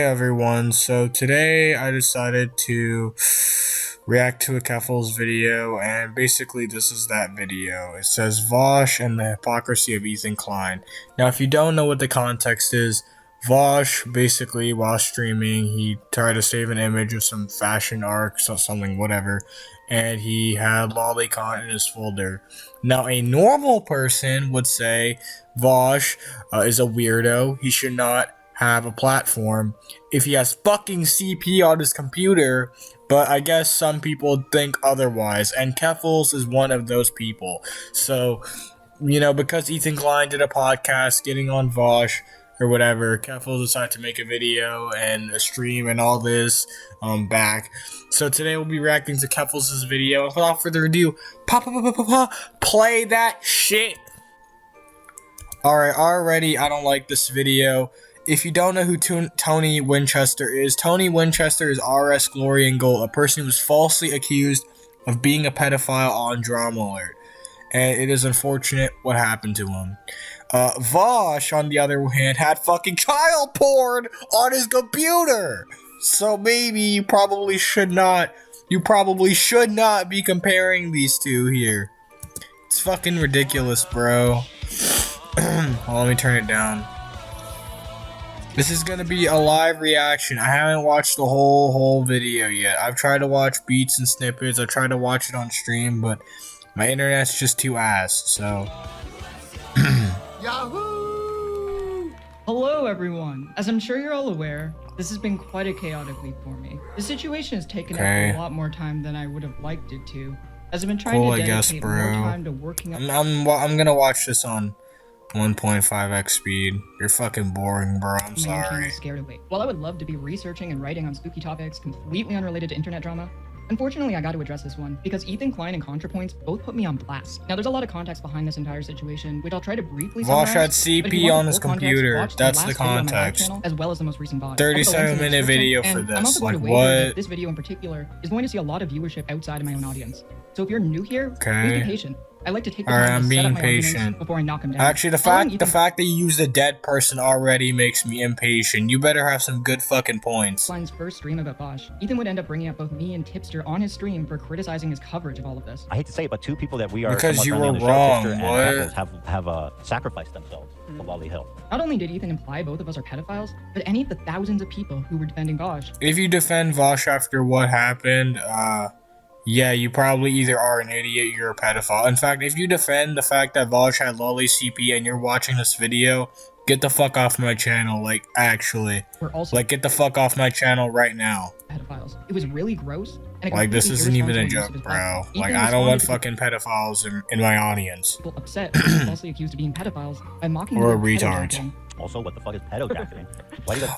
everyone, so today I decided to react to a Keffals video, and basically this is that video. It says Vaush and the hypocrisy of Ethan Klein. Now if you don't know what the context is, Vaush, basically while streaming, he tried to save an image of some fashion arcs or something, whatever, and he had lolicon in his folder. Now a normal person would say Vaush is a weirdo, he should not have a platform if he has fucking CP on his computer, but I guess some people think otherwise, and Keffals is one of those people. So, you know, because Ethan Klein did a podcast getting on Vaush or whatever, Keffals decided to make a video and a stream and all this back. So today we'll be reacting to Keffals' video. Without further ado, play that shit. Alright, already I don't like this video. If you don't know who Tony Winchester is RS Glory and Gold, a person who was falsely accused of being a pedophile on Drama Alert. And it is unfortunate what happened to him. Vaush, on the other hand, had fucking child porn on his computer. So maybe you probably should not be comparing these two here. It's fucking ridiculous, bro. Well, let me turn it down. This is gonna be a live reaction. I haven't watched the whole video yet. I've tried to watch beats and snippets. I've tried to watch it on stream, but my internet's just too ass, so. Yahoo! Hello everyone. As I'm sure you're all aware, this has been quite a chaotic week for me. The situation has taken up a lot more time than I would have liked it to, as I've been trying to dedicate more time to working on. I'm gonna watch this on 1.5x speed. You're fucking boring, bro. I'm sorry. Scared away. While I would love to be researching and writing on spooky topics completely unrelated to internet drama, unfortunately I got to address this one because Ethan Klein and ContraPoints both put me on blast. Now there's a lot of context behind this entire situation, which I'll try to briefly summarize. Vaush had CP on his computer. That's the context. Channel, as well as the most recent VOD. 37-minute video for this. I'm also like what? This video in particular is going to see a lot of viewership outside of my own audience. So if you're new here, please be patient. I like to take the time to set up my arguments before I knock them down. Actually, the fact that you used a dead person already makes me impatient. You better have some good fucking points. Klein's first stream about Vaush, Ethan would end up bringing up both me and Tipster on his stream for criticizing his coverage of all of this. I hate to say it, but two people that we are because you were wrong. What? Have sacrificed themselves to Lolly Hill. Not only did Ethan imply both of us are pedophiles, but any of the thousands of people who were defending Vaush. If you defend Vaush after what happened, yeah, you probably either are an idiot, you're a pedophile. In fact, if you defend the fact that Vaush had lolly CP and you're watching this video, get the fuck off my channel, like, actually. Get the fuck off my channel right now. Pedophiles. It was really gross. And like, this isn't even a joke, bro. Like, I don't want fucking pedophiles in my audience. People upset, falsely accused of being pedophiles by mocking or retards. Also, what the fuck is pedo-jacketing?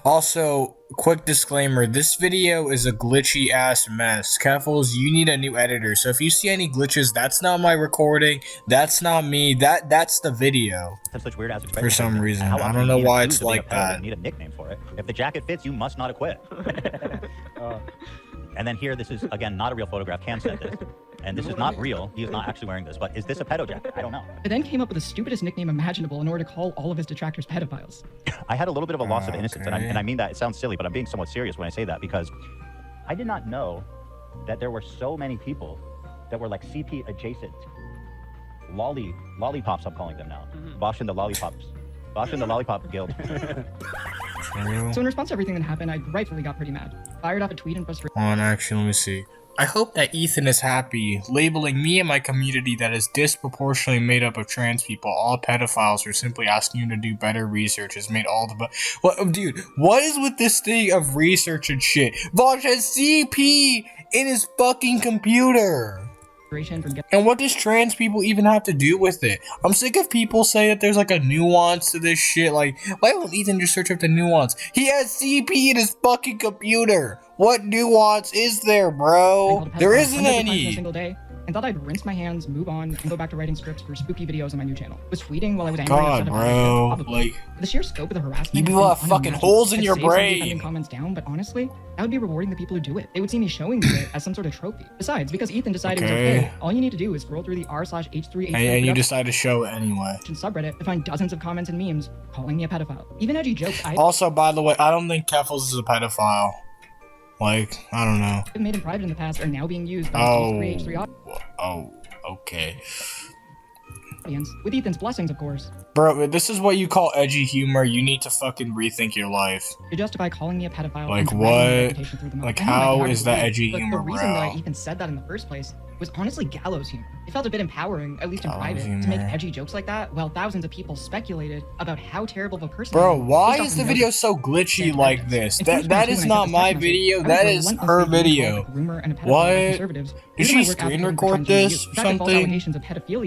Also, quick disclaimer, this video is a glitchy ass mess. Keffals, you need a new editor. So if you see any glitches, that's not my recording, that's not me, that's the video. Such weird ass for some reason. I don't know why it's like that. Need a nickname for it. If the jacket fits, you must not acquit. And then here, this is, again, not a real photograph. Cam sent this. And this is not real. He is not actually wearing this. But is this a pedo jacket? I don't know. I then came up with the stupidest nickname imaginable in order to call all of his detractors pedophiles. I had a little bit of a loss of innocence. And I mean that. It sounds silly, but I'm being somewhat serious when I say that. Because I did not know that there were so many people that were like CP adjacent. Lollipops, I'm calling them now. Vaush and the Lollipops. Vaush and the Lollipop Guild. So in response to everything that happened, I rightfully got pretty mad. Fired off a tweet and frustration. Hold on, actually, let me see. I hope that Ethan is happy. Labeling me and my community that is disproportionately made up of trans people, all pedophiles, or simply asking you to do better research has made all the what, dude, what is with this thing of research and shit? Vaush has CP in his fucking computer. And what does trans people even have to do with it? I'm sick of people saying that there's like a nuance to this shit. Like, why won't Ethan just search up the nuance? He has CP in his fucking computer. What nuance is there, bro? There isn't any. and thought I'd rinse my hands, move on, and go back to writing scripts for spooky videos on my new channel. Was tweeting while I was angry and upset about bro, shit, like the sheer scope of the harassment. you people have fucking holes in your brain. Comments down, but honestly, that would be rewarding the people who do it. They would see me showing it as some sort of trophy. Besides, because Ethan decided it was okay, all you need to do is scroll through the r/h3h3 and you decide to show it anyway. Subreddit to find dozens of comments and memes calling me a pedophile. Even edgy jokes. Also, by the way, I don't think Keffals is a pedophile. Like, I don't know. I've made in private in the past are now being used by the H3H3 okay. audience, with Ethan's blessings, of course. Bro, this is what you call edgy humor. You need to fucking rethink your life. To justify calling me a pedophile. Like what? Like how is that edgy humor, bro? The reason that I even said that in the first place was honestly gallows humor. It felt a bit empowering, at least in private, to make edgy jokes like that, while thousands of people speculated about how terrible of a person I am. Bro, why is the video so glitchy like this? That is not my video, that is her video. What? Did she screen record this or something?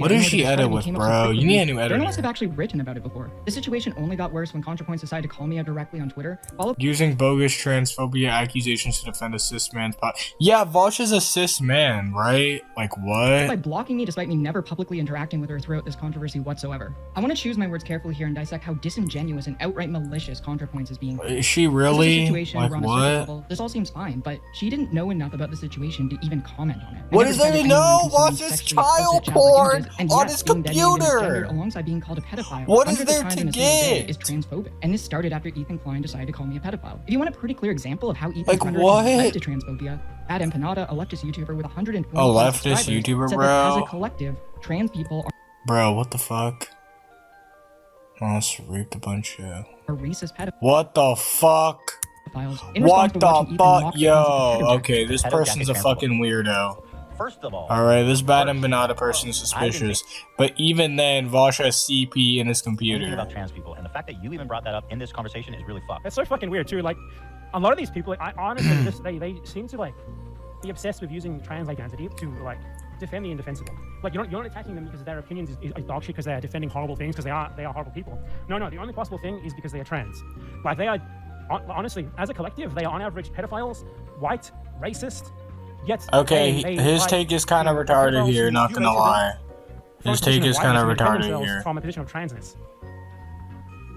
What does she edit with, bro? You need a new editor. Journalists have actually written about it before. The situation only got worse when ContraPoints decided to call me out directly on Twitter. Using bogus transphobia accusations to defend a cis man's Yeah, Vaush is a cis man, right? Like what? By blocking me despite me never publicly interacting with her throughout this controversy whatsoever. I want to choose my words carefully here and dissect how disingenuous and outright malicious ContraPoints is being. Is she really? Like what? Level, this all seems fine, but she didn't know enough about the situation to even comment on it. What is there to know? Watch this child porn on his computer. Alongside being called a pedophile. What is there to get? Is transphobic, and this started after Ethan Klein decided to call me a pedophile. If you want a pretty clear example of how Ethan like what? led to transphobia, Ad Empanada, a leftist YouTuber with 120 leftist YouTuber, said bro. That as a collective, trans people are. Bro, what the fuck? I just raped a bunch of. A racist pedophile. What the fuck? What the fuck? Yo, okay, this person's a fucking weirdo. First of all, alright, this bad empanada person is suspicious. But even then, Vaush has CP in his computer. About trans people, and the fact that you even brought that up in this conversation is really fucked. It's so fucking weird too. Like, a lot of these people, like, I honestly just they seem to like be obsessed with using trans identity to like defend the indefensible. Like, you're not attacking them because their opinions is dog shit because they're defending horrible things because they are horrible people. No, the only possible thing is because they are trans. Like, they are honestly, as a collective, they are on average pedophiles, white, racist. Yet okay, his take is kind of retarded here, not gonna lie. His take is kind of retarded here. From a position of transness.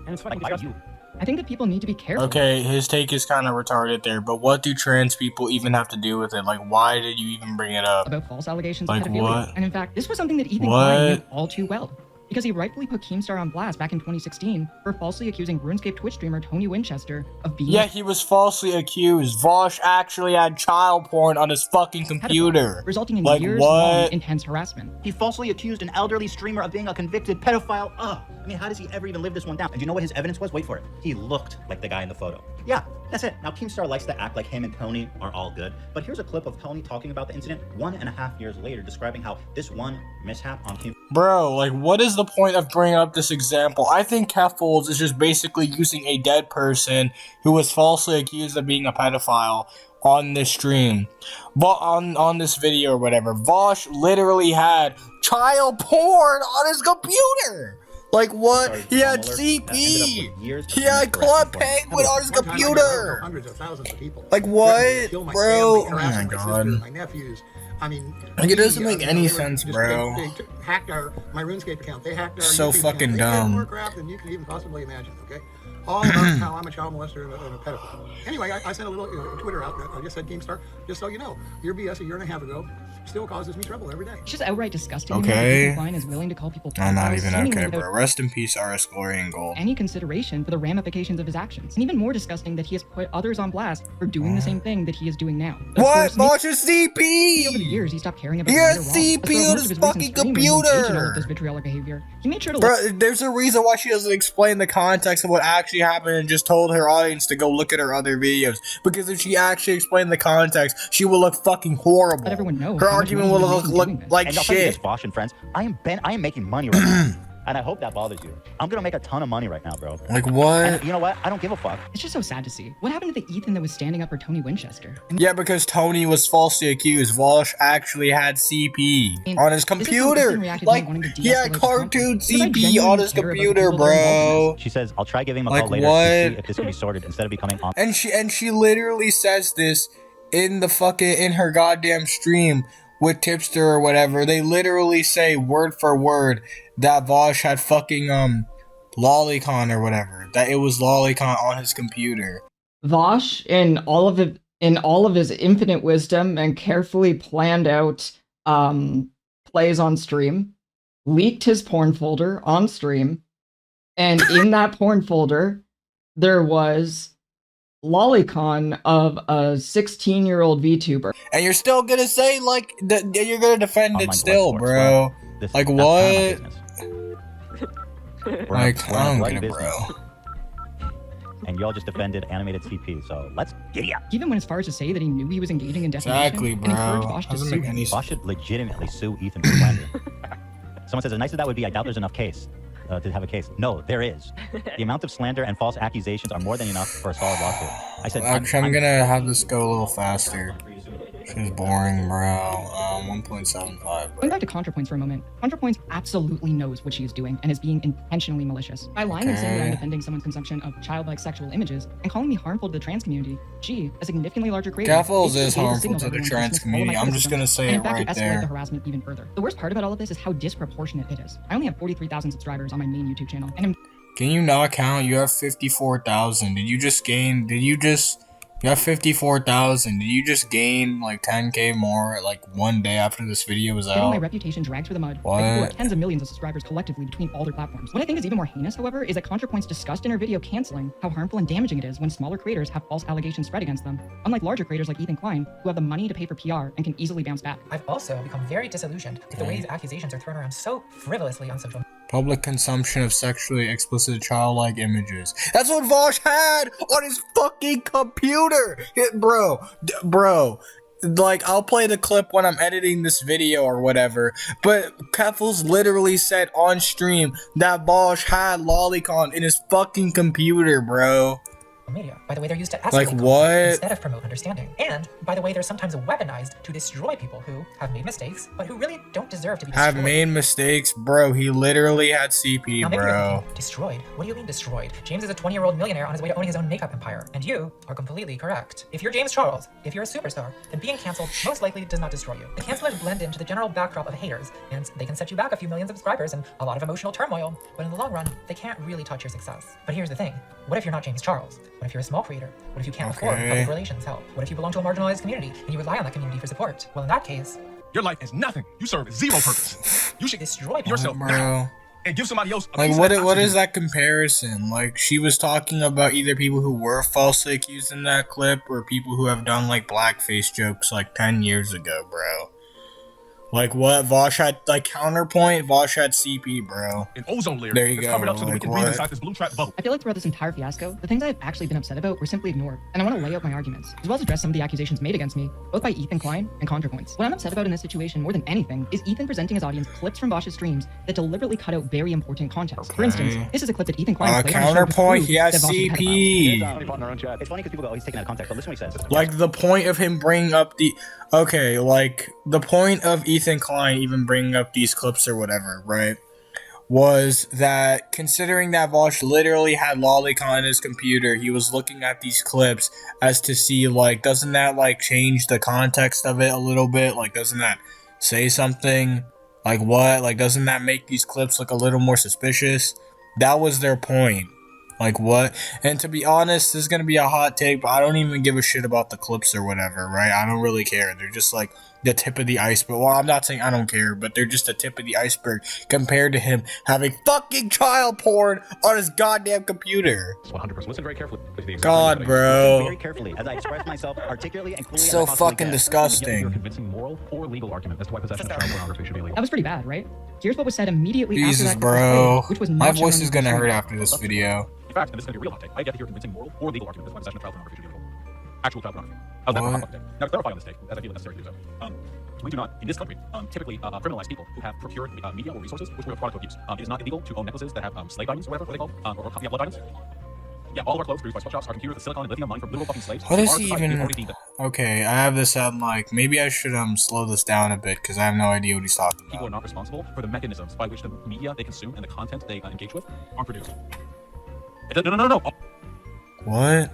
And it's fucking disgusting. I think that people need to be careful. Okay, his take is kind of retarded there, but what do trans people even have to do with it? Like, why did you even bring it up? About false allegations like of pedophilia. What? And in fact, this was something that Ethan Klein knew all too well. Because he rightfully put Keemstar on blast back in 2016 for falsely accusing RuneScape Twitch streamer Tony Winchester of being. Yeah, he was falsely accused. Vaush actually had child porn on his fucking computer. Resulting in like years-long intense harassment. He falsely accused an elderly streamer of being a convicted pedophile. Ugh. I mean, how does he ever even live this one down? And do you know what his evidence was? Wait for it. He looked like the guy in the photo. Yeah, that's it. Now, Keemstar likes to act like him and Tony are all good, but here's a clip of Tony talking about the incident 1.5 years later, describing how this one mishap on Keemstar. Bro, like, what is the point of bringing up this example? I think Keffals is just basically using a dead person who was falsely accused of being a pedophile on this stream. But on this video or whatever, Vaush literally had child porn on his computer. Like what? He had CP. He had Club Penguin on his computer. Hundreds of thousands of people. Like what, bro? Oh my god. My nephews. I mean, like it doesn't make any sense, bro. They hacked my RuneScape account. They hacked our so YouTube fucking account. dumb. They did more crap than you can even possibly imagine. Okay. All about how I'm a child molester and a pedophile. Anyway, I sent a little Twitter out that I just said, Keemstar, just so you know, your BS a year and a half ago still causes me trouble every day. It's just outright disgusting. Okay. Ethan Klein is willing to call people I'm not even okay, bro. Rest in peace, RS Glory and Gold. Any consideration for the ramifications of his actions. And even more disgusting that he has put others on blast for doing the same thing that he is doing now. What? Vaush is CP! Over the years, he stopped caring about he has CP on his fucking computer! This vitriolic behavior. He made sure to bro, there's a reason why she doesn't explain the context of what actually happened and just told her audience to go look at her other videos. Because if she actually explained the context, she will look fucking horrible. Let everyone know. Her argument will look like and shit. Vaush and friends, I am making money right now. And I hope that bothers you. I'm gonna make a ton of money right now, bro. Like what? And you know what? I don't give a fuck. It's just so sad to see. What happened to the Ethan that was standing up for Tony Winchester? Yeah, because Tony was falsely accused. Vaush actually had CP on his computer. Like, he had cartoon CP on his computer, bro. She says, I'll try giving him a call later to see if this can be sorted instead of becoming on. And she literally says this in the fucking, in her goddamn stream with Tipster or whatever, they literally say word for word that Vaush had fucking Lolicon or whatever. That it was Lolicon on his computer. Vaush, in all of his infinite wisdom and carefully planned out plays on stream, leaked his porn folder on stream, and in that porn folder there was Lolicon of a 16-year-old VTuber. And you're still gonna say like you're gonna defend it still, bro. Like what? Like I don't get it, bro. And y'all just defended animated TP, so let's giddy up. Even went as far as to say that he knew he was engaging in defamation. Exactly, bro. And encouraged Vaush to Doesn't sue make him. any sense. Vaush should legitimately sue Ethan for slander. Someone says, as nice as that would be, I doubt there's enough case to have a case. No, there is. The amount of slander and false accusations are more than enough for a solid lawsuit. I said, Actually, I'm gonna have this go a little faster. She's boring, bro. 1.75. Going back to ContraPoints for a moment, ContraPoints absolutely knows what she is doing and is being intentionally malicious. By lying and saying that I'm defending someone's consumption of childlike sexual images and calling me harmful to the trans community, she, a significantly larger creator, Keffals is harmful to the trans community. I'm just gonna say it right there. The harassment even further. The worst part about all of this is how disproportionate it is. I only have 43,000 subscribers on my main YouTube channel, and I'm... Can you not count? You have 54,000. You have 54,000. Did you just gain like 10k more like one day after this video was out? Getting my reputation dragged through the mud. What? People with tens of millions of subscribers collectively between all their platforms. What I think is even more heinous, however, is that ContraPoints discussed in her video canceling how harmful and damaging it is when smaller creators have false allegations spread against them. Unlike larger creators like Ethan Klein, who have the money to pay for PR and can easily bounce back. I've also become very disillusioned with the way these accusations are thrown around so frivolously on social media. Public consumption of sexually explicit childlike images. That's what Vaush had on his fucking computer. Bro. Like, I'll play the clip when I'm editing this video or whatever. But Keffals literally said on stream that Vaush had Lolicon in his fucking computer, bro. Media, by the way they're used to Like escalate what? instead of promote understanding, and by the way they're sometimes weaponized to destroy people who have made mistakes but who really don't deserve to be destroyed. Have made mistakes, bro. He literally had CP, now, maybe you're bro. thinking, destroyed? What do you mean destroyed? James is a 20-year-old millionaire on his way to owning his own makeup empire, and you are completely correct. If you're James Charles, if you're a superstar, then being canceled most likely does not destroy you. The cancelers blend into the general backdrop of haters, and they can set you back a few million subscribers and a lot of emotional turmoil, but in the long run, they can't really touch your success. But here's the thing, what if you're not James Charles? What if you're a small creator? What if you can't afford public relations help? What if you belong to a marginalized community and you rely on that community for support? Well, in that case, your life is nothing. You serve zero purpose. You should destroy yourself now and give somebody else a like piece what of that what is oxygen. that comparison? Like, she was talking about either people who were falsely accused in that clip or people who have done like blackface jokes like 10 years ago, bro. Like what? Vaush had like counterpoint. Vaush had CP, bro. An ozone layer. There you that's go. Covered up so that we Like can breathe what? inside this blue trap bubble. I feel like throughout this entire fiasco, the things I've actually been upset about were simply ignored, and I want to lay out my arguments, as well as address some of the accusations made against me, both by Ethan Klein and ContraPoints. What I'm upset about in this situation more than anything is Ethan presenting his audience clips from Vaush's streams that deliberately cut out very important context. For instance, this is a clip that Ethan Klein played on his show to Counterpoint. prove He has that Vaush is a pedophile. CP. It's funny because people go, oh, he's taken out of context, but listen what he says. Like the point of him bringing up the like the point of Ethan Klein even bringing up these clips or whatever, right? Was that considering that Vaush literally had Lolicon in his computer, he was looking at these clips as to see, like, doesn't that like change the context of it a little bit? Like, doesn't that say something? Like what? Like, doesn't that make these clips look a little more suspicious? That was their point. Like what? And to be honest, this is gonna be a hot take, but I don't even give a shit about the clips or whatever, right? I don't really care. They're just like the tip of the iceberg. Well, I'm not saying I don't care, but they're just the tip of the iceberg compared to him having fucking child porn on his goddamn computer. 100%. Listen very carefully. God, bro. Very carefully as I express myself articulately and clearly. So as I possibly fucking can. Your disgusting. convincing moral or legal argument as to why possession of child pornography should be illegal. That was pretty bad, right? Here's what was said immediately Jesus, after that bro. which was My not voice shown is on gonna the hurt stream. after this video. In fact, and this is going to be a real hot take, I get to hear convincing moral or legal argument as to why possession of child pornography should be illegal. Actual child pornography. How's that for a hot topic? Now, to clarify on this take, as I feel it necessary to do so, we do not, in this country, typically criminalize people who have procured media or resources which were a product of abuse. It is not illegal to own necklaces that have slave diamonds or whatever they're called, or yeah, blood diamonds. Yeah, all of our clothes produced by sweatshops are computers with silicon and lithium mined from literal fucking slaves. What is Our he society even? already deemed it. Okay, I have this at like, maybe I should slow this down a bit because I have no idea what he's talking People about. are not responsible for the mechanisms by which the media they consume and the content they engage with are produced. No. What?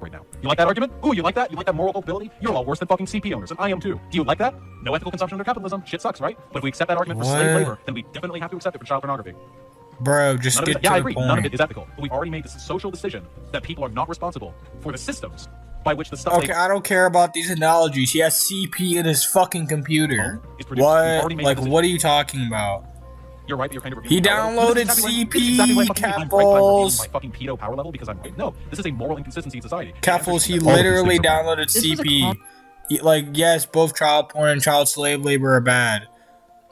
right now. You like that argument? Ooh, you like that? You like that moral culpability? You're all worse than fucking CP owners, and I am too. Do you like that? No ethical consumption under capitalism. Shit sucks, right? But if we accept that argument for slave labor, then we definitely have to accept it for child pornography. Bro, just get to I the agree. point. None of it is ethical. But we've already made this social decision that people are not responsible for the systems by which the stuff. Okay, I don't care about these analogies. He has CP in his fucking computer. What? Like, what are you talking about? You're right, but you're kind of He downloaded CP, Keffals. My fucking pedo power level because I'm right. No, this is a moral inconsistency in society. Keffals, he literally downloaded CP. Like, yes, both child porn and child slave labor are bad.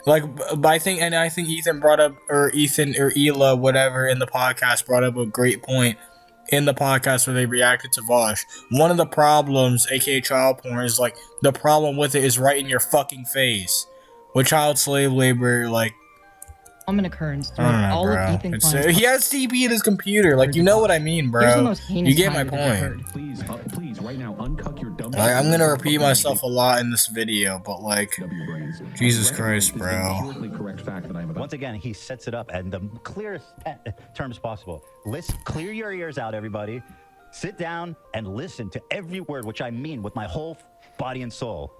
Like, I think Ethan brought up, or Ela, whatever, in the podcast brought up a great point in the podcast where they reacted to Vaush. One of the problems, aka child porn, is like, the problem with it is right in your fucking face. With child slave labor, like, common occurrence throughout all of Ethan Klein's he has CP in his computer. Like, you know what I mean, bro. You get my point. Please, right now, uncuck your dumb. Like, I'm gonna repeat myself a lot in this video, but like, Jesus Christ, bro. Once again, he sets it up in the clearest terms possible. Clear your ears out, everybody. Sit down and listen to every word, which I mean with my whole body and soul.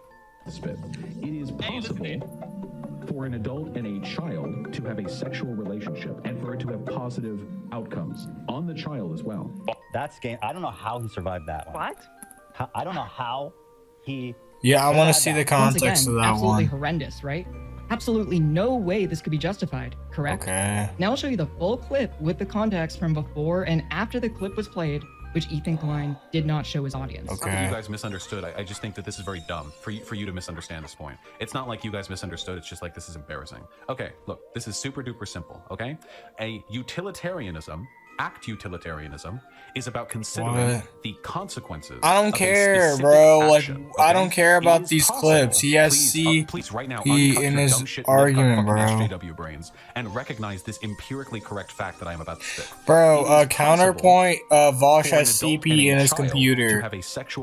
It is possible for an adult and a child to have a sexual relationship and for it to have positive outcomes on the child as well. That's game. I don't know how he survived that one. What? I don't know how he. Yeah, I want to see the context of that absolutely one. Horrendous, right? Absolutely no way this could be justified, correct? Okay. Now I'll show you the full clip with the context from before and after the clip was played, which Ethan Klein did not show his audience. Okay. You guys misunderstood. I just think that this is very dumb for you to misunderstand this point. It's not like you guys misunderstood. It's just like this is embarrassing. Okay, look, this is super duper simple. Okay, a utilitarianism. Act utilitarianism is about considering the consequences. I don't care, bro. Like, I don't care about these clips. He has please right now in his argument, bro. SJW brains and recognize this empirically correct fact that I am about to spit. Bro, counterpoint. Vaush has CP in his computer.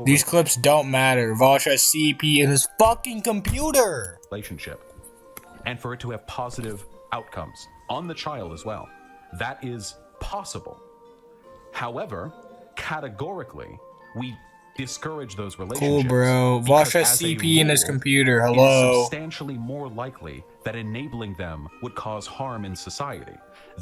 These clips don't matter. Vaush has CP in his fucking computer. Relationship, and for it to have positive outcomes on the child as well. That is possible. However, categorically, we discourage those relationships. Cool, bro. Vaush has CP in his computer. Hello. It is substantially more likely that enabling them would cause harm in society.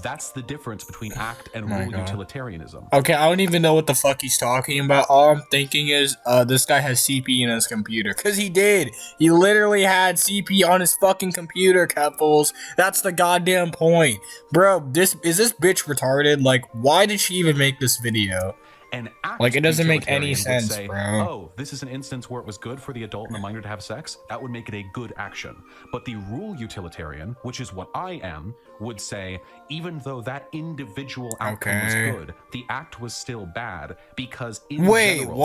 That's the difference between act and rule utilitarianism. Okay, I don't even know what the fuck he's talking about. All I'm thinking is, this guy has CP in his computer. Cause he did. He literally had CP on his fucking computer, Keffals. That's the goddamn point. Bro, is this bitch retarded? Like, why did she even make this video? Like, it doesn't make any sense, say, bro. Oh, this is an instance where it was good for the adult and the minor to have sex. That would make it a good action. But the rule utilitarian, which is what I am, would say, even though that individual outcome was good, the act was still bad because in general,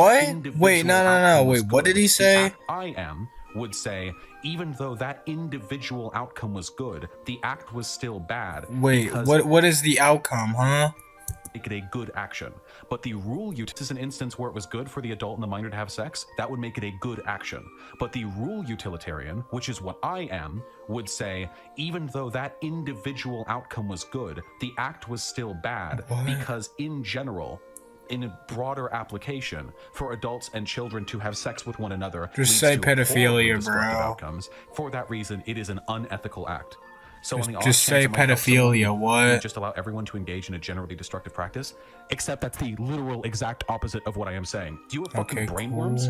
Wait, no. Wait, what did he say? I am would say, even though that individual outcome was good, the act was still bad. Wait, what is the outcome, huh? Make it a good action. But the rule is an instance where it was good for the adult and the minor to have sex, that would make it a good action. But the rule utilitarian, which is what I am, would say, even though that individual outcome was good, the act was still bad because in general, in a broader application, for adults and children to have sex with one another, just say pedophilia, bro. Outcomes. For that reason, it is an unethical act. So just say pedophilia. What? Just allow everyone to engage in a generally destructive practice, except that's the literal exact opposite of what I am saying. Do you have fucking brainworms?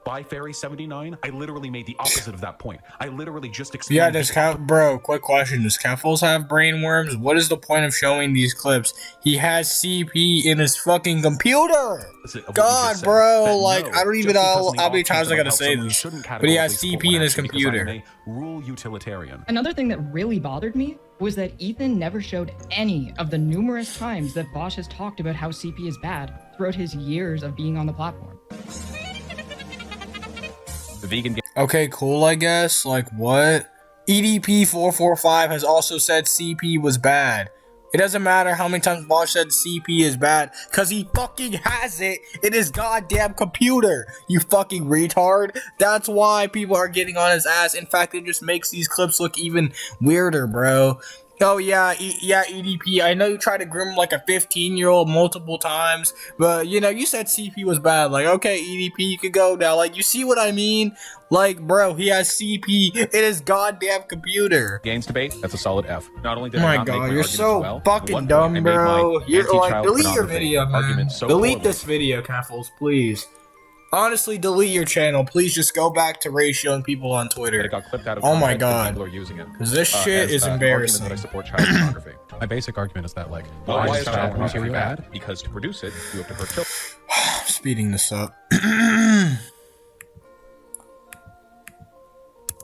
By Fairy 79, I literally made the opposite of that point. I literally just explained. Yeah, bro, quick question. Does Keffals have brainworms? What is the point of showing these clips? He has CP in his fucking computer. God, bro, like, I don't even know how many times I gotta say this. But he has CP in his computer. Rule utilitarian. Another thing that really bothered me was that Ethan never showed any of the numerous times that Vaush has talked about how CP is bad throughout his years of being on the platform. The vegan. Okay, cool, I guess. Like, what? EDP445 has also said CP was bad. It doesn't matter how many times Vaush said CP is bad, because he fucking has it in his goddamn computer, you fucking retard. That's why people are getting on his ass. In fact, it just makes these clips look even weirder, bro. Oh yeah, yeah, EDP. I know you tried to groom like a 15-year-old multiple times, but you know you said CP was bad. Like, okay, EDP, you could go now. Like, you see what I mean? Like, bro, he has CP in his goddamn computer. Games debate, that's a solid F. Not only did Oh I my not make god, my you're arguments so well, fucking at one dumb, point I made my bro. You're like, anti-child delete your pornography video, man. argument so Delete horrible. this video, Keffals, please. Honestly, delete your channel. Please just go back to ratioing people on Twitter. It got clipped out of Oh my context and god. people are using it. Because this shit is as, an argument embarrassing. that I support child pornography. My basic argument is that, like, why is child pornography bad? Because to produce it, you have to hurt children. Speeding this up.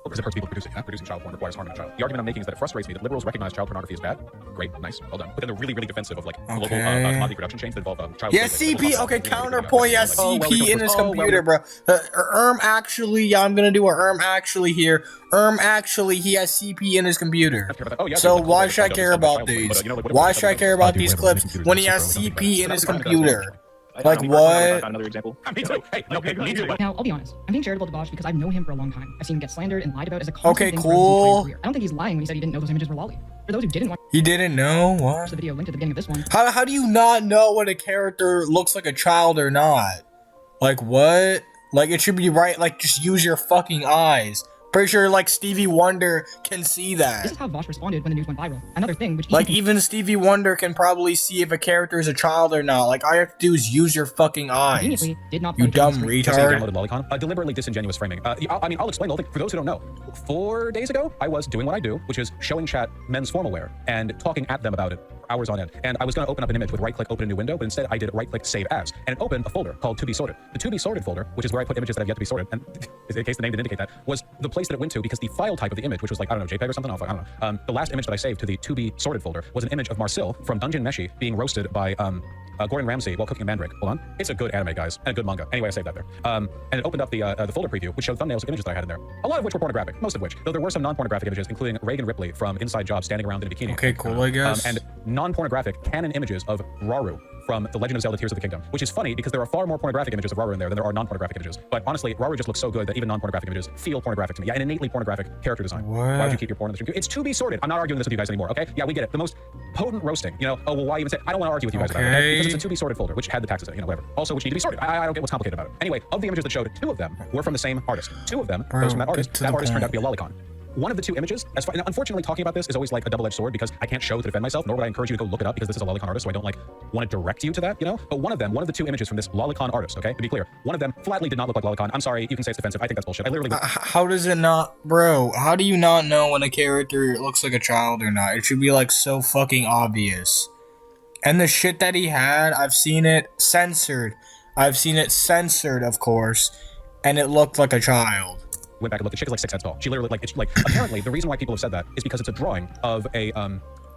Because it hurts people producing it. Producing child porn requires harming a child. The argument I'm making is that it frustrates me that liberals recognize child pornography as bad. Great, nice, well done. But then they're really, really defensive of like global commodity production chains that involve child. Yeah, slavery. CP. Okay, counterpoint. Yeah, CP in his computer, bro. Actually, yeah, I'm gonna do a actually here. Actually, he has CP in his computer. So why should I care about these? Why should I care about these clips when he has CP in his computer? Like what? Another example. Me too. Hey, no, me too. Now, I'll be honest. I'm being charitable to Vaush because I've known him for a long time. I've seen him get slandered and lied about as a constant Okay, thing throughout his entire cool. career. I don't think he's lying when he said he didn't know those images were lolly. For those who didn't watch He didn't know what? the video linked at the beginning of this one, How do you not know when a character looks like a child or not? Like what? Like it should be right. Like just use your fucking eyes. Pretty sure like Stevie Wonder can see this that. is how Vaush responded when the news went viral. Another thing which Like even Stevie Wonder can probably see if a character is a child or not. Like all you have to do is use your fucking eyes. conveniently did not You put it on dumb the screen. retard. Downloaded Lolicon. A deliberately disingenuous framing. I mean, I'll explain the whole thing. For those who don't know, 4 days ago, I was doing what I do, which is showing chat men's formal wear and talking at them about it for hours on end. And I was going to open up an image with right-click, open a new window, but instead I did right-click, save as, and it opened a folder called To Be Sorted. The To Be Sorted folder, which is where I put images that have yet to be sorted, and in case the name didn't indicate that, was the place that it went to because the file type of the image, which was like, I don't know, JPEG or something, I don't know. The last image that I saved to the To Be Sorted folder was an image of Marcel from Dungeon Meshi being roasted by Gordon Ramsay while cooking a mandrake. Hold on. It's a good anime, guys, and a good manga. Anyway, I saved that there. And it opened up the folder preview, which showed thumbnails of images that I had in there. A lot of which were pornographic, most of which, though there were some non-pornographic images, including Reagan Ripley from Inside Job standing around in a bikini. Okay, cool, I guess. And non-pornographic canon images of Rauru from The Legend of Zelda Tears of the Kingdom, which is funny because there are far more pornographic images of Rauru in there than there are non-pornographic images. But honestly, Rauru just looks so good that even non-pornographic images feel pornographic to me. Yeah, an innately pornographic character design. What? Why would you keep your porn in the stream? It's To Be Sorted. I'm not arguing this with you guys anymore, okay? Yeah, we get it. The most potent roasting, you know, oh, well, why even say, I don't want to argue with you guys about it, okay? Because it's a To Be Sorted folder, which had the taxes in it, you know, whatever. Also, which need to be sorted. I don't get what's complicated about it. Anyway, of the images that showed, 2 of them were from the same artist. 2 of them, those from that artist turned out to be a lolicon. One of the 2 images, as far, unfortunately, talking about this is always like a double-edged sword because I can't show to defend myself, nor would I encourage you to go look it up because this is a lolicon artist, so I don't like want to direct you to that, you know? But one of the 2 images from this lolicon artist, okay, to be clear, one of them flatly did not look like lolicon. I'm sorry, you can say it's defensive. I think that's bullshit. I literally. How does it not, bro? How do you not know when a character looks like a child or not? It should be like so fucking obvious. And the shit that he had, I've seen it censored. Of course, and it looked like a child. Went back and looked. The chick is like 6 heads tall. She literally like it's like apparently the reason why people have said that is because it's a drawing of a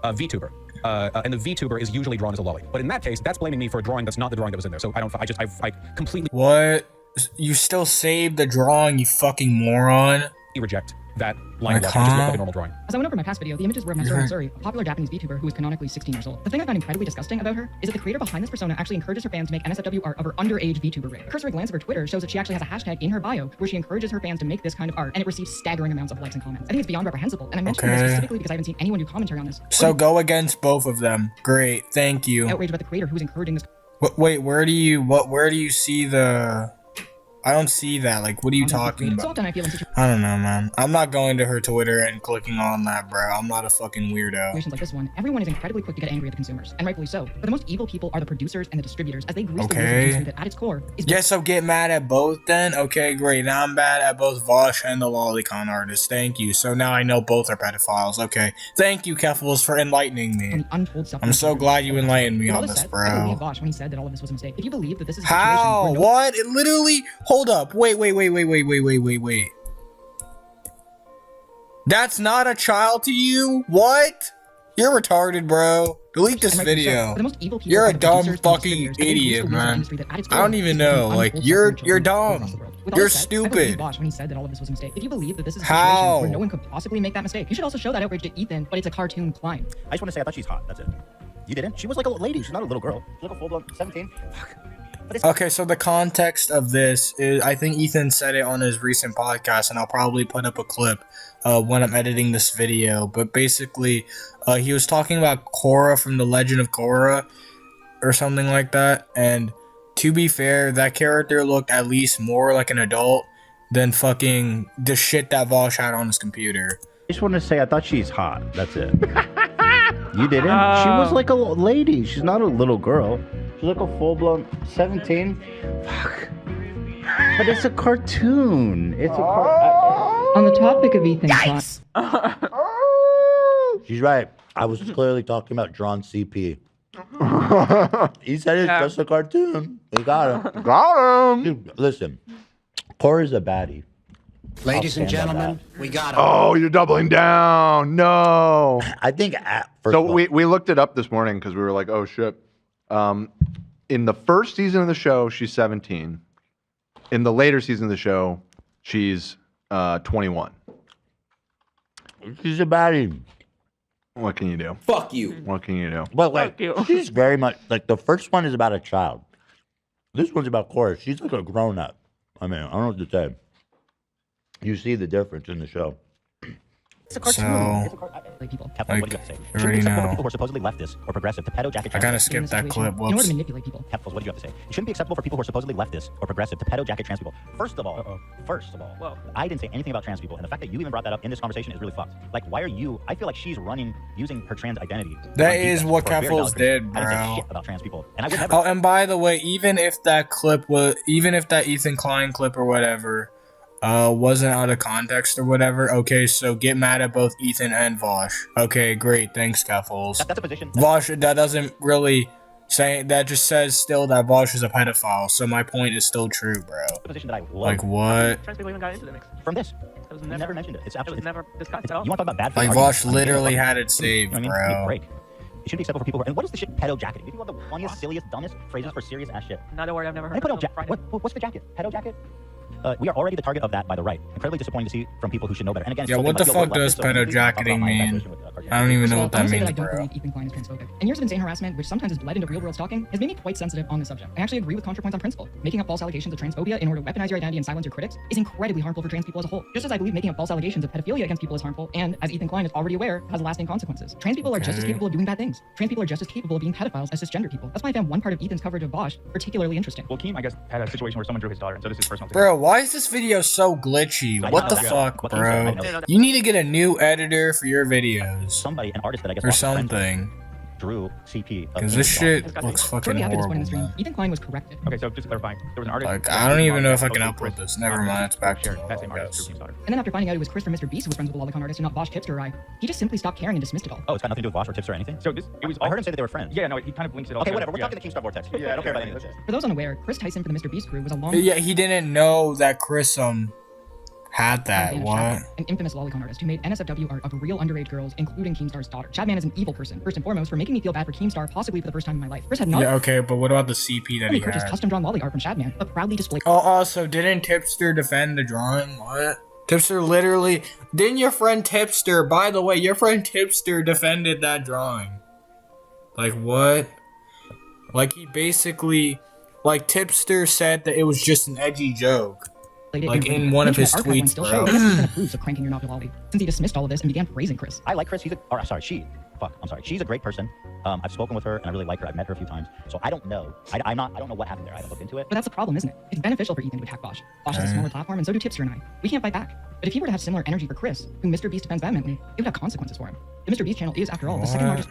VTuber. And the VTuber is usually drawn as a lolly. But in that case, that's blaming me for a drawing that's not the drawing that was in there. So I completely What? You still saved the drawing, you fucking moron. reject that line of logic. It just looks like a normal drawing. As I went over my past video, the images were of Masaru Matsuri, a popular Japanese VTuber who is canonically 16 years old. The thing I find incredibly disgusting about her is that the creator behind this persona actually encourages her fans to make NSFW art of her underage VTuber rig. A cursory glance of her Twitter shows that she actually has a hashtag in her bio where she encourages her fans to make this kind of art, and it receives staggering amounts of likes and comments. I think it's beyond reprehensible, and I'm mentioning this specifically because I haven't seen anyone do commentary on this. So go against both of them. Great, thank you. Outrage about the creator who's encouraging this. Wait, where do you see the? I don't see that. Like, what are you talking So about? often I feel in I don't know, man. I'm not going to her Twitter and clicking on that, bro. I'm not a fucking weirdo. situations like this one, everyone is incredibly quick to get angry at the consumers, and rightfully so. But the most evil people are the producers and the distributors, as they grease the wheels of the industry that at its core is. Yeah, so get mad at both then? Okay, great. Now I'm mad at both Vaush and the lolicon artist. Thank you. So now I know both are pedophiles. Okay. Thank you, Keffals, for enlightening me. And the untold stuff. I'm so glad you enlightened me With all on this this, said, I believe bro. Vaush when he said that all of this was a mistake. If you believe that this is a situation How? where no- What? It literally... Hold up. Wait. That's not a child to you? What? You're retarded, bro. Delete this And rightfully so. video. But the most evil people You're are a the dumb producers and fucking distributors, as they grease the idiot, wheels of the man. industry that at its I don't core even is know. untold Like, suffering you're of children dumb. across the world. With all You're this said, I believe stupid. Vaush when he said that all of this was a mistake. If you believe that this is a How? situation where no one could possibly make that mistake, you should also show that outrage to Ethan, but it's a cartoon Klein. I just want to say I thought she's hot. That's it. You didn't? She was like a lady. She's not a little girl. She's like a full-blown 17. Fuck. Okay, so the context of this is, I think Ethan said it on his recent podcast, and I'll probably put up a clip when I'm editing this video. But basically, he was talking about Korra from The Legend of Korra, or something like that. And to be fair, that character looked at least more like an adult than fucking the shit that Vaush had on his computer. I just want to say I thought she's hot. That's it. You didn't? She was like a lady. She's not a little girl. She's like a full-blown 17. Fuck. But it's a cartoon. It's a On the topic of Ethan Klein. She's right. I was clearly talking about drawn CP. He said it's just a cartoon. We got him. Got him. Dude, listen. Korra's a baddie. Ladies and gentlemen, we got him. Oh, you're doubling down. No. I think so we looked it up this morning because we were like, oh shit. In the first season of the show, she's 17. In the later season of the show, she's 21. She's a baddie. What can you do? Fuck you. What can you do? But like, she's very much like the first one is about a child. This one's about Korra. She's like a grown up. I mean, I don't know what to say. You see the difference in the show. It's a cartoon. So, people. like, What do you have to say? you already know. People who are supposedly leftist or progressive to pedo jacket. I kind of skipped that clip. In order Whoops. to manipulate people. Keffals, what do you have to say? It shouldn't be acceptable for people who are supposedly leftist or progressive to pedo jacket trans people. First of all, Well, I didn't say anything about trans people, and the fact that you even brought that up in this conversation is really fucked. Like, why are you? I feel like she's running using her trans identity. That to run is defense what for a very Keffals valid reason. did, I didn't say bro. shit about trans people, and I would never. Oh, and by the way, even if that Ethan Klein clip or whatever wasn't out of context or whatever, okay, so get mad at both Ethan and Vaush. Okay, great, thanks, Keffals. That's a position. Vaush, that doesn't really say, that just says still that Vaush is a pedophile, so my point is still true, bro. That's a position that I love. Like, what? trans people even got into the mix. From this. It was You never, never mentioned it. It's it was absolutely. never discussed at all. You want to talk about bad? Like, faith arguments? Vaush literally had it saved, You know what I mean? Give me a bro. break. It should be acceptable for people who are, and what is the shit pedo jacketing? People have the funniest, silliest, dumbest phrases for serious ass shit. Not a word I've never Hey, heard. pedo jacket. What's the jacket? Pedo jacket? We are already the target of that by the right. Incredibly disappointing to see from people who should know better. And again, Yeah, so what they the must feel fuck we're does leftist, so we pedo need to talk about jacketing my mean? infatuation with cartoons. I don't even know Well, what that honestly, means, I don't bro. believe Ethan Klein is transphobic. And years of insane harassment, which sometimes has bled into real-world stalking, has made me quite sensitive on this subject. I actually agree with ContraPoints on principle. Making up false allegations of transphobia in order to weaponize your identity and silence your critics is incredibly harmful for trans people as a whole. Just as I believe making up false allegations of pedophilia against people is harmful, and as Ethan Klein is already aware, has lasting consequences. Trans people are just as capable of doing bad things. Trans people are just as capable of being pedophiles as cisgender people. That's why I found one part of Ethan's coverage of Vaush particularly interesting. Well, Keem, I guess, had a situation where someone drew his daughter, and so this is personal. Bro, why is this video so glitchy? I What know the that. fuck, What can you say? I bro? know that. You need to get a new editor for your videos. Somebody, an artist that I guess Or lost a friend to, something. drew CP. of Because Ethan this Klein. shit looks fucking Shortly after this point in horrible. the stream, Man. Ethan Klein was corrected. Okay, so just clarifying, there was an artist. Like, I don't even know if I can upload this. Never mind, it's back to Shared that same normal, I artist guess. drew Keem's daughter. And then after finding out it was Chris from Mr. Beast who was friends with the lolicon artist and not Vaush, Tipster, or I, he just simply stopped caring and dismissed it all. Oh, it's got nothing to do with Vaush or Tips or anything? So it was. I heard him say that they were friends. Yeah, no, he kind of links it all. Okay, together. whatever. We're Yeah. talking the Keemstar Vortex. Yeah, I don't care about any of okay. this shit. For those unaware, Chris Tyson for the Mr. Beast crew was a long Yeah, he didn't know that Chris had that. fan of What? Chadman, an infamous lolicon artist who made NSFW art of real underage girls, including Keemstar's daughter. Chadman is an evil person, first and foremost, for making me feel bad for Keemstar, possibly for the first time in my life. Chris had not Yeah, okay, but what about the CP that only he purchased had? custom-drawn lolly art from Chadman, but proudly displayed. Oh, also, didn't Tipster defend the drawing? What? Tipster literally... Didn't your friend Tipster... By the way, your friend Tipster defended that drawing. Like, what? Like, he basically... Like, Tipster said that it was just an edgy joke. Like, in one of his tweets, still bro. showed Chris even approves of cranking your knob to lolly, since he dismissed all of this and began praising Chris. I like Chris. She's a great person. I've spoken with her and I really like her. I've met her a few times. So I don't know. I don't know what happened there. I haven't looked into it. But that's the problem, isn't it? It's beneficial for Ethan to attack Vaush. Vaush has a smaller platform, and so do Tipster and I. We can't fight back. But if he were to have similar energy for Chris, who Mr. Beast defends vehemently, it would have consequences for him. The Mr. Beast channel is, after all, the second largest.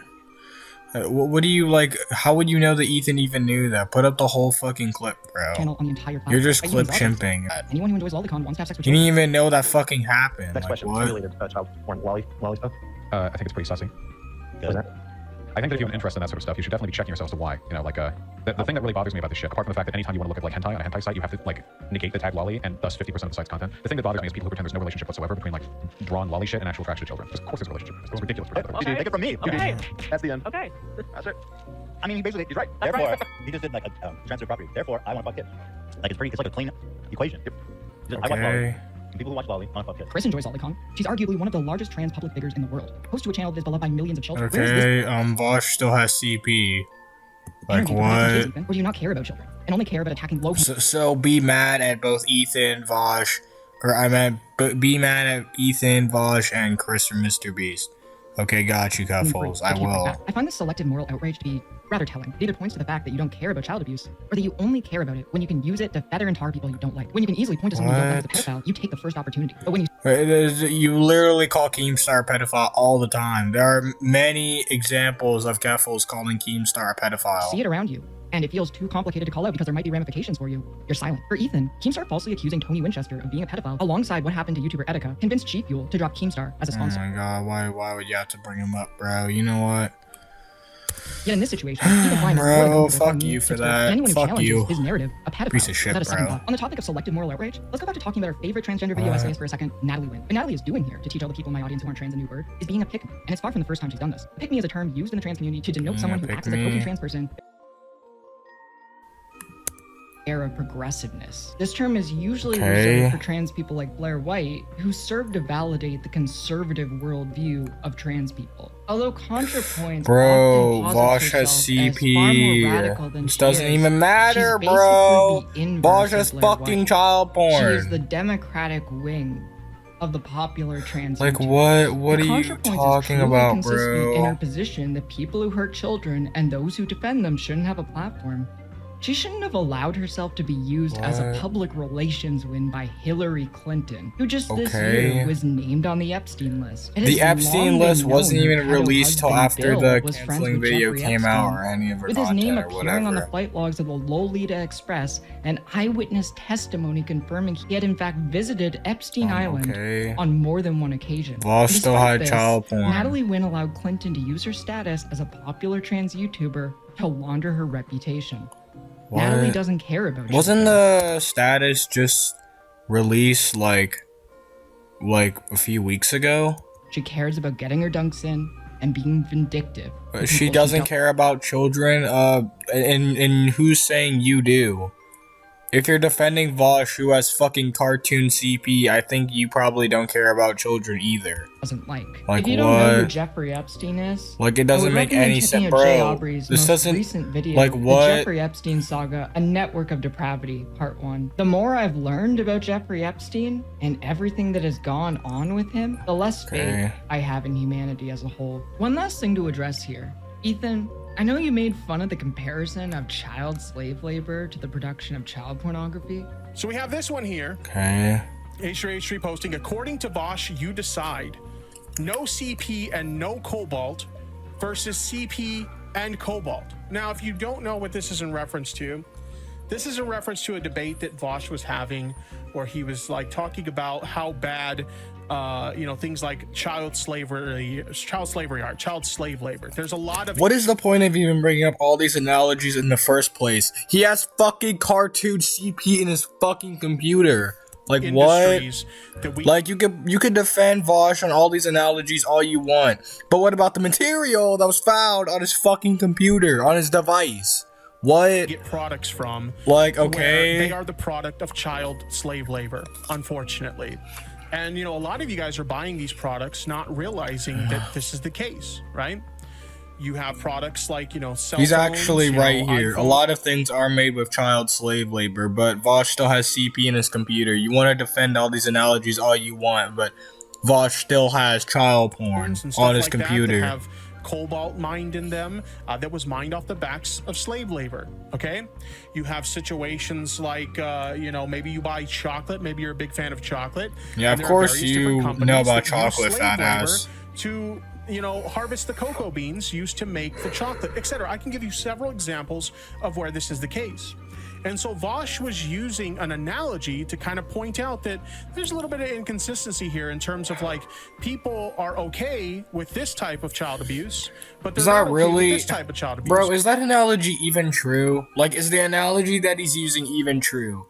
What do you, like... How would you know that Ethan even knew that? Put up the whole fucking clip, bro. channel on the entire platform. You're just By clip Ethan's audience. chimping. Anyone who enjoys lolicon wants to have sex with You didn't children. even know that fucking happened. Next Like, question. what? Related child porn, lolly stuff. I think it's pretty sussy. Good. I think that if you have an interest in that sort of stuff, you should definitely be checking yourself as to why. You know, like, the thing that really bothers me about this shit, apart from the fact that anytime you want to look at, like, hentai on a hentai site, you have to, like, negate the tag lolly and thus 50% of the site's content. The thing that bothers me is people who pretend there's no relationship whatsoever between, like, drawn lolly shit and actual attraction to children. Of course there's a relationship. It's ridiculous. Take it from me. Okay. That's the end. Okay. That's it. I mean, he's right. That's Therefore, right. he just did like a transfer property. Therefore, I want to fuck kids. Like it's like a clean equation. I watch lolly. Okay. People who watch lolly want to fuck kids. Chris enjoys lolicon. She's arguably one of the largest trans public figures in the world. Host to a channel that is beloved by millions of children. Where is this Okay, Vaush still has CP. Like what? Or do you not care about children and only care about attacking local? So be mad at both Ethan, Vaush, or I meant be mad at Ethan, Vaush, and Chris from Mr. Beast. Okay, got you, Keffals. I will. I find this selective moral outrage to be rather telling. It either points to the fact that you don't care about child abuse, or that you only care about it when you can use it to feather and tar people you don't like. When you can easily point to someone you don't like as a pedophile, you take the first opportunity. But when you literally call Keemstar a pedophile all the time. There are many examples of Keffals calling Keemstar a pedophile. See it around you, and it feels too complicated to call out because there might be ramifications for you, you're silent. For Ethan, Keemstar falsely accusing Tony Winchester of being a pedophile, alongside what happened to YouTuber Etika, convinced G Fuel to drop Keemstar as a sponsor. Oh my god, why would you have to bring him up, bro? You know what? Yet in this situation, Ethan Klein bro, fuck you for that. Anyone who fuck challenges you. his narrative, a pedophile, Piece of shit, is at a second bro. thought. On the topic of selective moral outrage, let's go back to talking about our favorite transgender video essayist for a second, Natalie Wynn. What Natalie is doing here, to teach all the people in my audience who aren't trans a new word, is being a pick-me. And it's far from the first time she's done this. Pick-me is a term used in the trans community to denote someone who acts as a token trans person. Era progressiveness. This term is usually reserved for trans people like Blair White, who serve to validate the conservative worldview of trans people. Although ContraPoints bro, often Vaush has posits herself as far more radical CP. than This she doesn't is, even matter, she's bro. basically the inverse Vaush of has Blair fucking White. child porn. She is the democratic wing of the popular trans like YouTubers. what are you talking about, bro? In her position that people who hurt children and those who defend them shouldn't have a platform. She shouldn't have allowed herself to be used as a public relations win by Hillary Clinton, who just this year was named on the Epstein list. The Epstein list wasn't even released till after the canceling video came out or any of her with his name content or appearing on the whatever. flight logs of the Lolita Express, and eyewitness testimony confirming he had in fact visited Epstein Island on more than one occasion. Vaush still Despite had this, child porn. Natalie Wynn allowed Clinton to use her status as a popular trans YouTuber to launder her reputation. What? Natalie doesn't care about Wasn't children. the status just released like a few weeks ago? She cares about getting her dunks in and being vindictive. But she doesn't care about children. And who's saying you do? If you're defending Vaush, who has fucking cartoon CP, I think you probably don't care about children either. Doesn't like. Like if you don't know who what? Jeffrey Epstein is, Like it doesn't make any sense, bro. This doesn't. Recent video, Like The what? Jeffrey Epstein Saga: A Network of Depravity, Part 1. The more I've learned about Jeffrey Epstein and everything that has gone on with him, the less faith I have in humanity as a whole. One last thing to address here, Ethan. I know you made fun of the comparison of child slave labor to the production of child pornography. So we have this one here. Okay. H3H3 posting, according to Vaush, you decide. No CP and no cobalt versus CP and cobalt. Now, if you don't know what this is in reference to, this is in reference to a debate that Vaush was having where he was like talking about how bad things like child slave labor. There's a lot of. What is the point of even bringing up all these analogies in the first place? He has fucking cartoon CP in his fucking computer. Like what? Like you could defend Vaush on all these analogies all you want, but what about the material that was found on his fucking computer, on his device? What? Get products from. Like okay. They are the product of child slave labor, unfortunately. And, a lot of you guys are buying these products not realizing that this is the case, right? You have products like, cell He's phones, actually right here. iPhone. A lot of things are made with child slave labor, but Vaush still has CP in his computer. You want to defend all these analogies all you want, but Vaush still has child porn on his computer. That have cobalt mined in them that was mined off the backs of slave labor. Okay, you have situations like maybe you buy chocolate, maybe you're a big fan of chocolate. Yeah, of course you know about chocolate, fat ass. To harvest the cocoa beans used to make the chocolate, etc. I can give you several examples of where this is the case. And so Vaush was using an analogy to kind of point out that there's a little bit of inconsistency here in terms of like people are okay with this type of child abuse, but they're not okay with this type of child abuse. Bro, is that analogy even true? Like, is the analogy that he's using even true?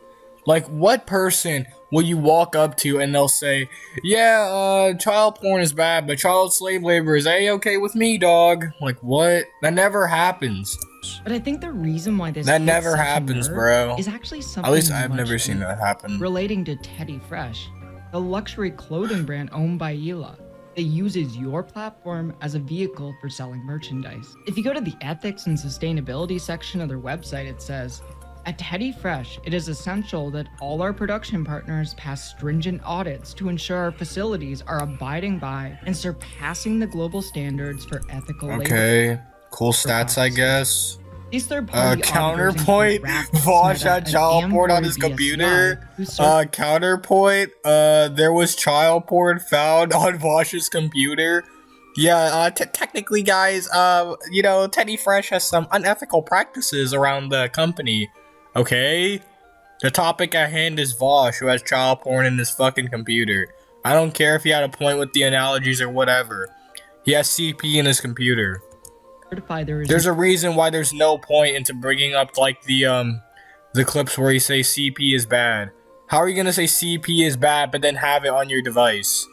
Like, what person will you walk up to and they'll say, yeah, child porn is bad, but child slave labor is A-okay with me, dog? Like, what? That never happens. But I think the reason why this that never happens, bro. is actually something. At least I've never seen that happen. Relating to Teddy Fresh, the luxury clothing brand owned by Hila. that uses your platform as a vehicle for selling merchandise. If you go to the ethics and sustainability section of their website, it says, at Teddy Fresh, it is essential that all our production partners pass stringent audits to ensure our facilities are abiding by and surpassing the global standards for ethical labor. Okay, cool stats, I guess. These third-party Counterpoint, Vaush had child porn on his computer. Counterpoint, there was child porn found on Vaush's computer. Yeah, technically, guys, you know, Teddy Fresh has some unethical practices around the company. Okay? The topic at hand is Vaush, who has child porn in his fucking computer. I don't care if he had a point with the analogies or whatever. He has CP in his computer. There's a reason why there's no point into bringing up, like, the clips where you say CP is bad. How are you gonna say CP is bad, but then have it on your device?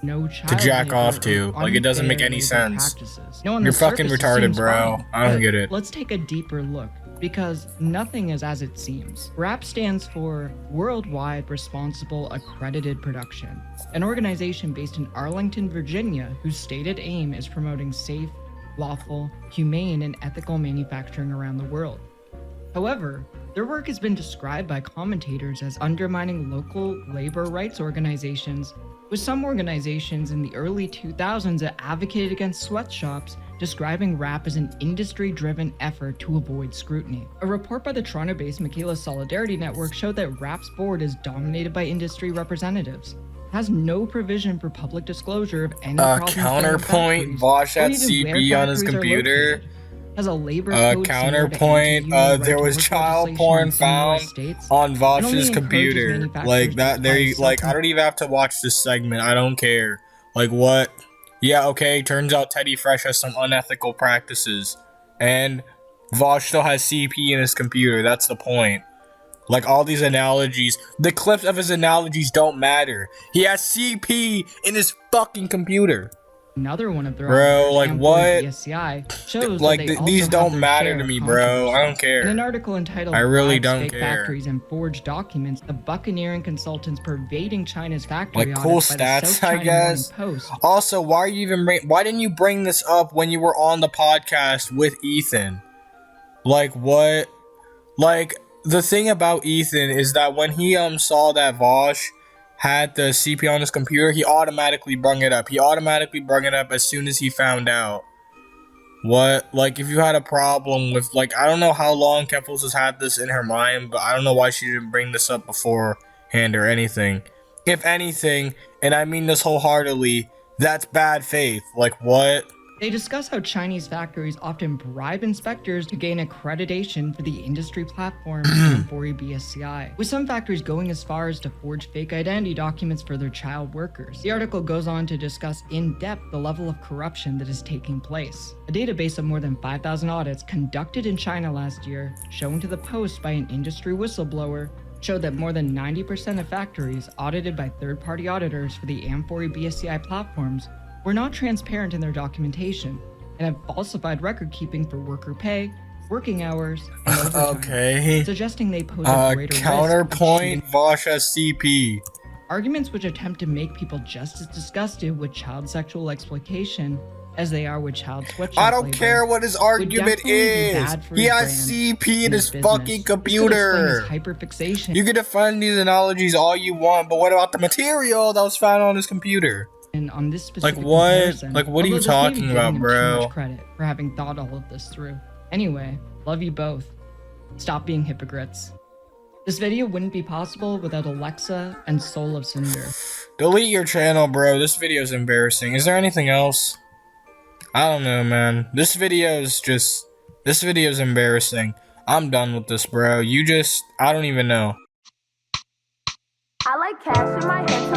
To jack off to. Like, it doesn't make any sense. You're fucking retarded, bro. I don't get it. Let's take a deeper look, because nothing is as it seems. WRAP stands for Worldwide Responsible Accredited Production, an organization based in Arlington, Virginia, whose stated aim is promoting safe, lawful, humane, and ethical manufacturing around the world. However, their work has been described by commentators as undermining local labor rights organizations, with some organizations in the early 2000s that advocated against sweatshops describing WRAP as an industry-driven effort to avoid scrutiny. A report by the Toronto-based Michaela Solidarity Network showed that WRAP's board is dominated by industry representatives, has no provision for public disclosure of any problems. Counterpoint, Vaush had CP on his computer. Has a labor counterpoint, there was child porn found on Vaush's computer. Like that, there. Like, I don't even have to watch this segment. I don't care. Like, what? Yeah, okay. Turns out Teddy Fresh has some unethical practices, and Vaush still has CP in his computer. That's the point. Like, all these analogies, the clips of his analogies don't matter. He has CP in his fucking computer. Another one of their bro, like, what? BSCI shows like, that these don't matter to me, bro. I don't care. In an article entitled I really don't Fake care. Factories and Forged Documents, the buccaneering consultants pervading China's factory like, cool stats, I guess. Also, why didn't you bring this up when you were on the podcast with Ethan? Like, what? Like, the thing about Ethan is that when he saw that Vaush had the CP on his computer, he automatically brung it up. He automatically brung it up as soon as he found out. What? Like, if you had a problem with, like, I don't know how long Keffals has had this in her mind, but I don't know why she didn't bring this up beforehand or anything. If anything, and I mean this wholeheartedly, that's bad faith. Like, what? They discuss how Chinese factories often bribe inspectors to gain accreditation for the industry platform M4E BSCI, with some factories going as far as to forge fake identity documents for their child workers. The article goes on to discuss in depth the level of corruption that is taking place. A database of more than 5,000 audits conducted in China last year, shown to the Post by an industry whistleblower, showed that more than 90% of factories audited by third-party auditors for the M4E BSCI platforms were not transparent in their documentation and have falsified record keeping for worker pay, working hours, and overtime, suggesting they pose a greater counterpoint, risk. Vaush has CP. Arguments which attempt to make people just as disgusted with child sexual exploitation as they are with child sweatshop I don't labor care what his argument is. He has CP in his fucking computer. Hyperfixation. You can defend these analogies all you want, but what about the material that was found on his computer? And on this specific like what? comparison, like what are you talking about, bro? Too much credit for having thought all of this through. Anyway, love you both. Stop being hypocrites. This video wouldn't be possible without Alexa and Soul of Cinder. Delete your channel, bro. This video is embarrassing. Is there anything else? I don't know, man. This video is embarrassing. I'm done with this, bro. I don't even know. I like cash in my hand.